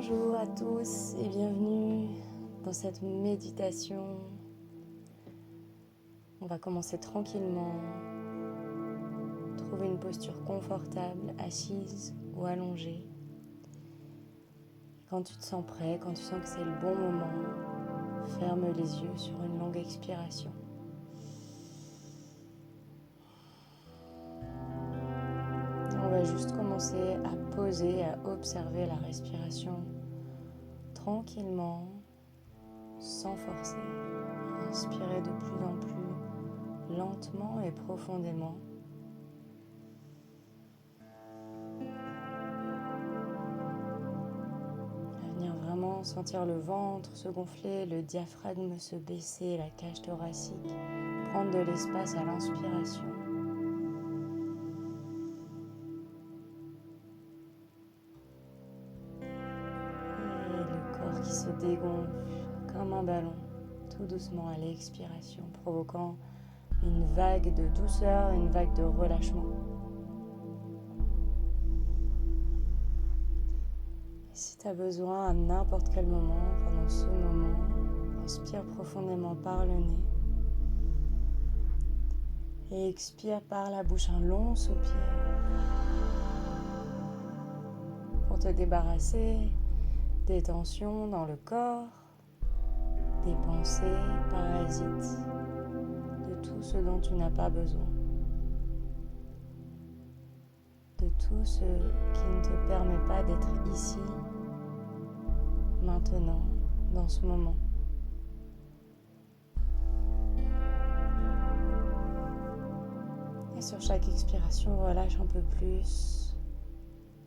Bonjour à tous et bienvenue dans cette méditation. On va commencer tranquillement. Trouver une posture confortable, assise ou allongée. Quand tu te sens prêt, quand tu sens que c'est le bon moment, ferme les yeux sur une longue expiration. On va juste commencer à poser, à observer la respiration tranquillement, sans forcer. Inspirez de plus en plus lentement et profondément. À venir vraiment sentir le ventre se gonfler, le diaphragme se baisser, la cage thoracique, prendre de l'espace à l'inspiration. Qui se dégonfle comme un ballon, tout doucement à l'expiration, provoquant une vague de douceur, une vague de relâchement. Et si tu as besoin à n'importe quel moment, pendant ce moment, inspire profondément par le nez et expire par la bouche un long soupir pour te débarrasser des tensions dans le corps, des pensées parasites, de tout ce dont tu n'as pas besoin, de tout ce qui ne te permet pas d'être ici, maintenant, dans ce moment. Et sur chaque expiration, relâche un peu plus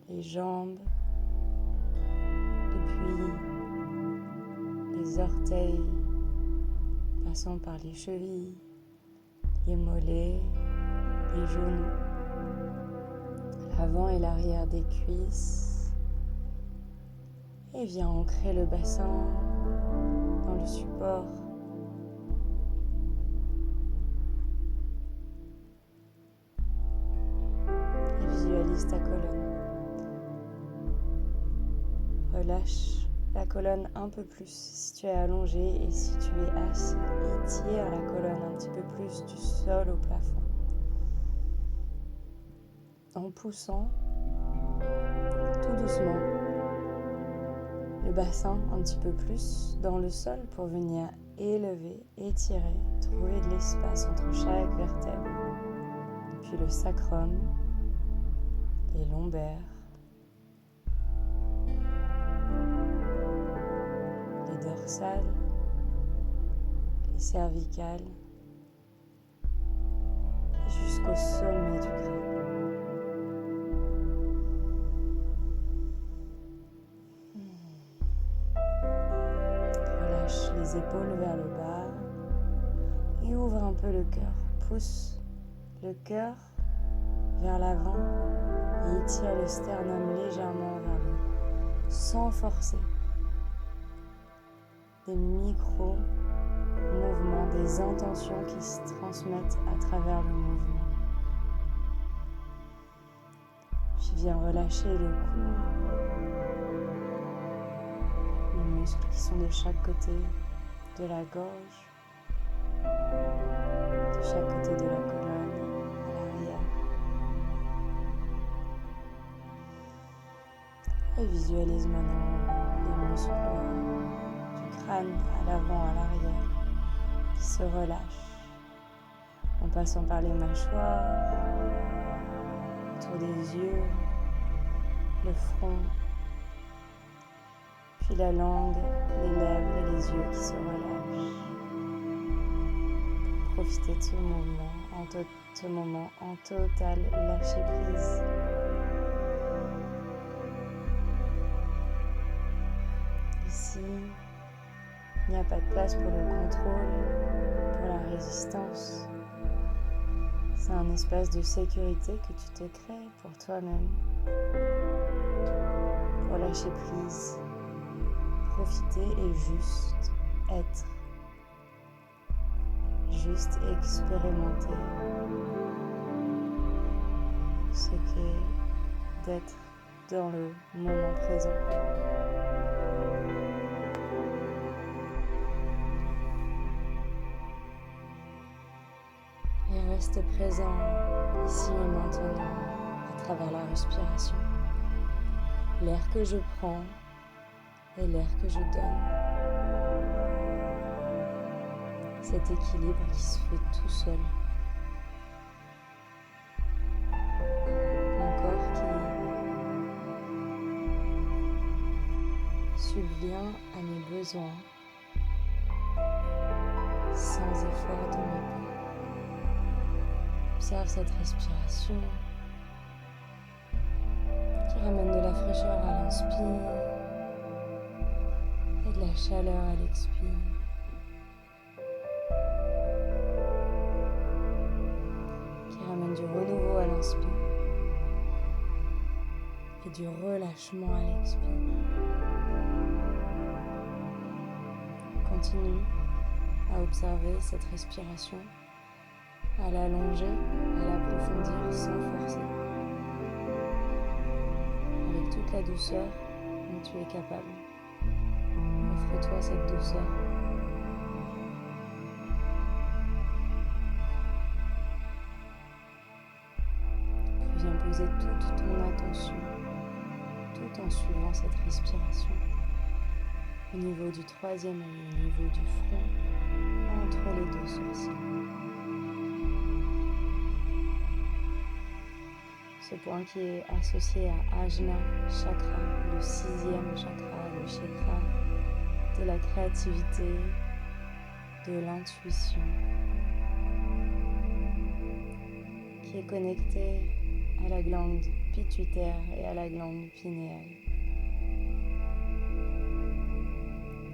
les jambes, les orteils, passant par les chevilles, les mollets, les genoux, l'avant et l'arrière des cuisses. Et viens ancrer le bassin dans le support. Et visualise ta colonne. Relâche la colonne un peu plus si tu es allongé et si tu es assis. Étire la colonne un petit peu plus du sol au plafond. En poussant tout doucement le bassin un petit peu plus dans le sol pour venir élever, étirer, trouver de l'espace entre chaque vertèbre. Puis le sacrum, les lombaires, dorsales, les cervicales, jusqu'au sommet du crâne. Relâche les épaules vers le bas et ouvre un peu le cœur. Pousse le cœur vers l'avant et étire le sternum légèrement vers le haut, sans forcer. Des micro-mouvements, des intentions qui se transmettent à travers le mouvement. Puis viens relâcher le cou, les muscles qui sont de chaque côté de la gorge, de chaque côté de la colonne, à l'arrière. Et visualise maintenant les muscles crâne à l'avant, à l'arrière, qui se relâche en passant par les mâchoires, autour des yeux, le front, puis la langue, les lèvres et les yeux qui se relâchent. Profitez de ce moment en total lâcher prise. Ici, il n'y a pas de place pour le contrôle, pour la résistance. C'est un espace de sécurité que tu te crées pour toi-même. Pour lâcher prise, profiter et juste être. Juste expérimenter ce qu'est d'être dans le moment présent. présent, ici et maintenant, à travers la respiration. L'air que je prends et l'air que je donne. Cet équilibre qui se fait tout seul. Mon corps qui subvient à mes besoins sans effort de ma part. Observe cette respiration qui ramène de la fraîcheur à l'inspire et de la chaleur à l'expire. Qui ramène du renouveau à l'inspire et du relâchement à l'expire. Continue à observer cette respiration, à l'allonger, à l'approfondir sans forcer, avec toute la douceur dont tu es capable. Offre-toi cette douceur. Puis viens poser toute ton attention, tout en suivant cette respiration, au niveau du troisième œil, au niveau du front, entre les deux sourcils. Ce point qui est associé à Ajna Chakra, le 6e chakra, le chakra de la créativité, de l'intuition, qui est connecté à la glande pituitaire et à la glande pinéale.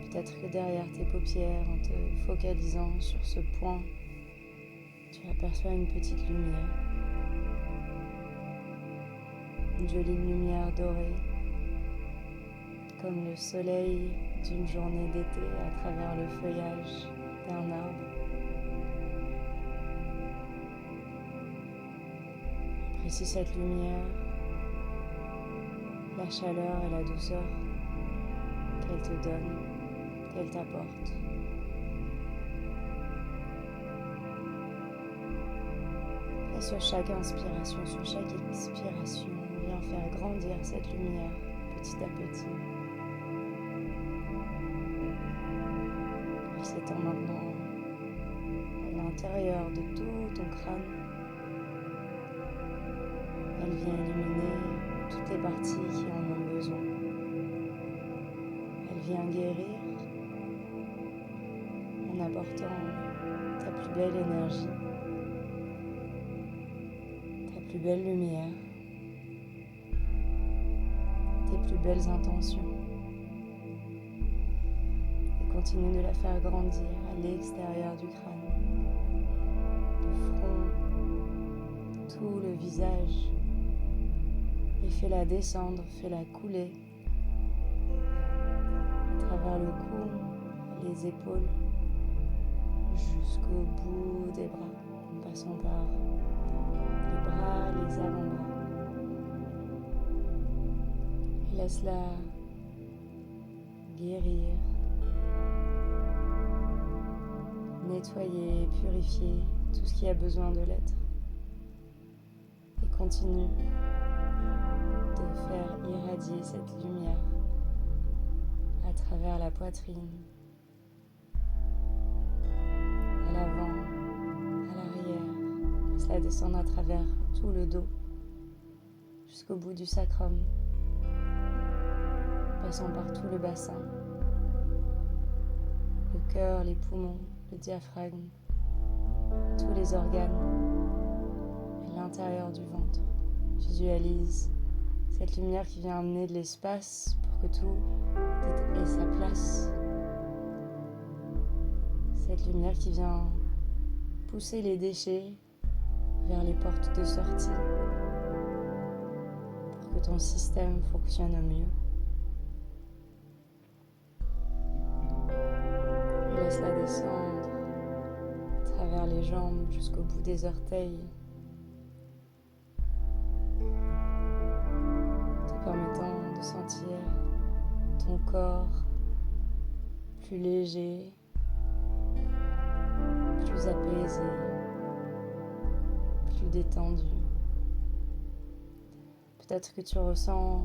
Peut-être que derrière tes paupières, en te focalisant sur ce point, tu aperçois une petite lumière. Une jolie lumière dorée, comme le soleil d'une journée d'été à travers le feuillage d'un arbre. Apprécie cette lumière, la chaleur et la douceur qu'elle te donne, qu'elle t'apporte. Et sur chaque inspiration, sur chaque expiration, viens faire grandir cette lumière petit à petit. Elle s'étend maintenant à l'intérieur de tout ton crâne. Elle vient illuminer toutes les parties qui en ont besoin. Elle vient guérir en apportant ta plus belle énergie, ta plus belle lumière, tes plus belles intentions. Et continue de la faire grandir à l'extérieur du crâne, le front, tout le visage. Et fais-la descendre, fais-la couler à travers le cou, les épaules, jusqu'au bout des bras, en passant par les bras, les avant-bras. Et laisse-la guérir, nettoyer, purifier tout ce qui a besoin de l'être. Et continue de faire irradier cette lumière à travers la poitrine, à l'avant, à l'arrière. Laisse-la descendre à travers tout le dos, jusqu'au bout du sacrum, passant par tout le bassin, le cœur, les poumons, le diaphragme, tous les organes et l'intérieur du ventre. Visualise cette lumière qui vient amener de l'espace pour que tout ait sa place. Cette lumière qui vient pousser les déchets vers les portes de sortie pour que ton système fonctionne au mieux. Et laisse-la descendre à travers les jambes jusqu'au bout des orteils, permettant de sentir ton corps plus léger, plus apaisé, plus détendu. Peut-être que tu ressens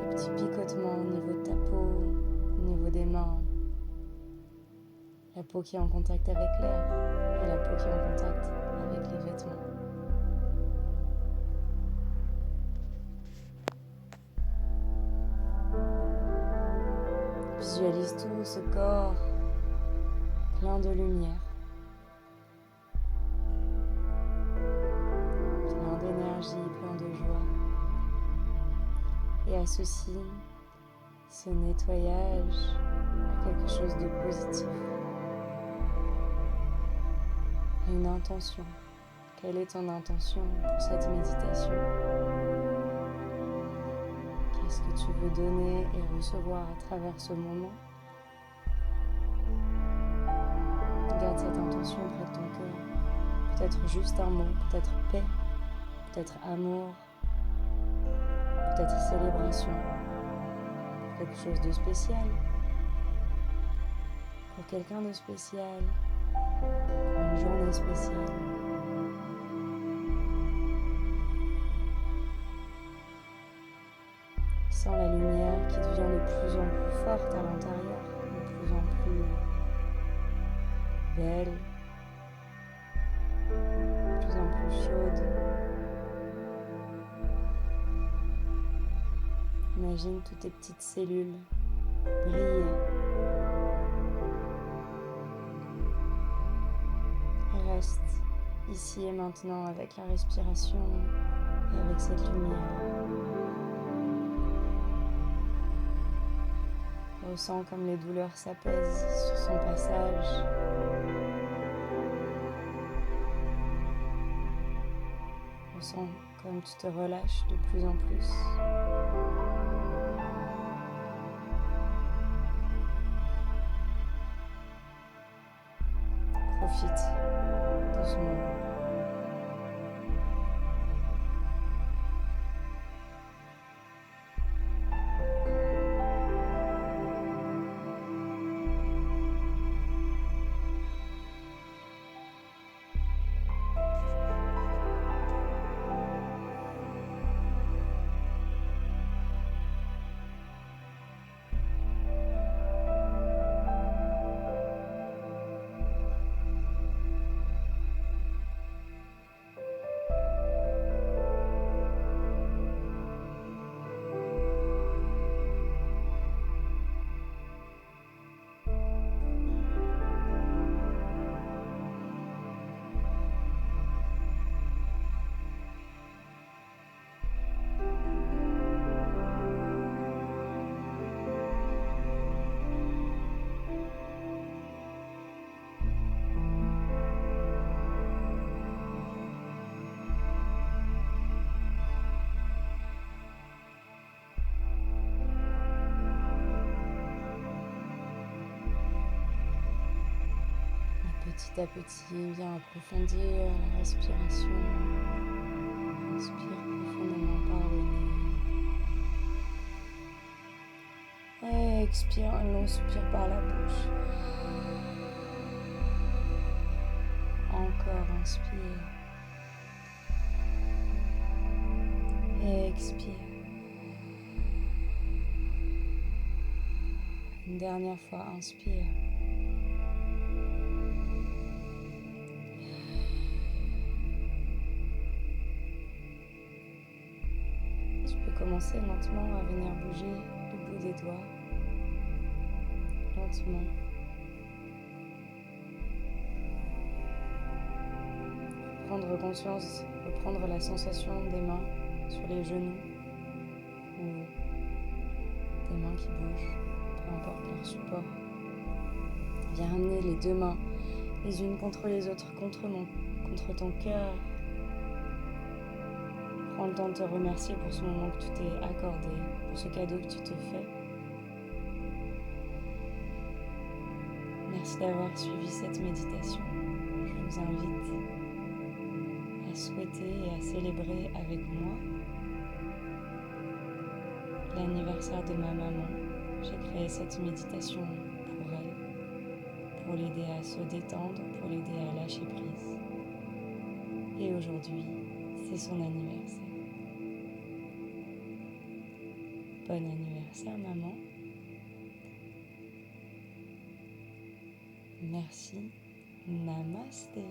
des petits picotements au niveau de ta peau, au niveau des mains. La peau qui est en contact avec l'air et la peau qui est en contact avec les vêtements. Visualise tout ce corps plein de lumière, plein d'énergie, plein de joie. Et associe ce nettoyage à quelque chose de positif. Une intention. Quelle est ton intention pour cette méditation? Qu'est-ce que tu veux donner et recevoir à travers ce moment? Garde cette intention près de ton cœur. Peut-être juste un mot, peut-être paix, peut-être amour, peut-être célébration, pour quelque chose de spécial, pour quelqu'un de spécial, pour une journée spéciale. Sens la lumière qui devient de plus en plus forte à l'intérieur, de plus en plus belle, de plus en plus chaude. Imagine toutes tes petites cellules briller. Et reste ici et maintenant avec la respiration et avec cette lumière. Ressens comme les douleurs s'apaisent sur son passage. Ressens comme tu te relâches de plus en plus. Profite de ce moment. Petit à petit, viens approfondir la respiration. Inspire profondément par le nez. Expire un long soupir par la bouche. Encore inspire. Expire. Une dernière fois, inspire. Commencez lentement à venir bouger le bout des doigts, lentement. Prendre conscience, reprendre la sensation des mains sur les genoux ou des mains qui bougent, peu importe leur support. Viens amener les deux mains les unes contre les autres, contre ton cœur. Prends le temps de te remercier pour ce moment que tu t'es accordé, pour ce cadeau que tu te fais. Merci d'avoir suivi cette méditation. Je vous invite à souhaiter et à célébrer avec moi l'anniversaire de ma maman. J'ai créé cette méditation pour elle, pour l'aider à se détendre, pour l'aider à lâcher prise. Et aujourd'hui, c'est son anniversaire. Bon anniversaire, maman. Merci. Namasté.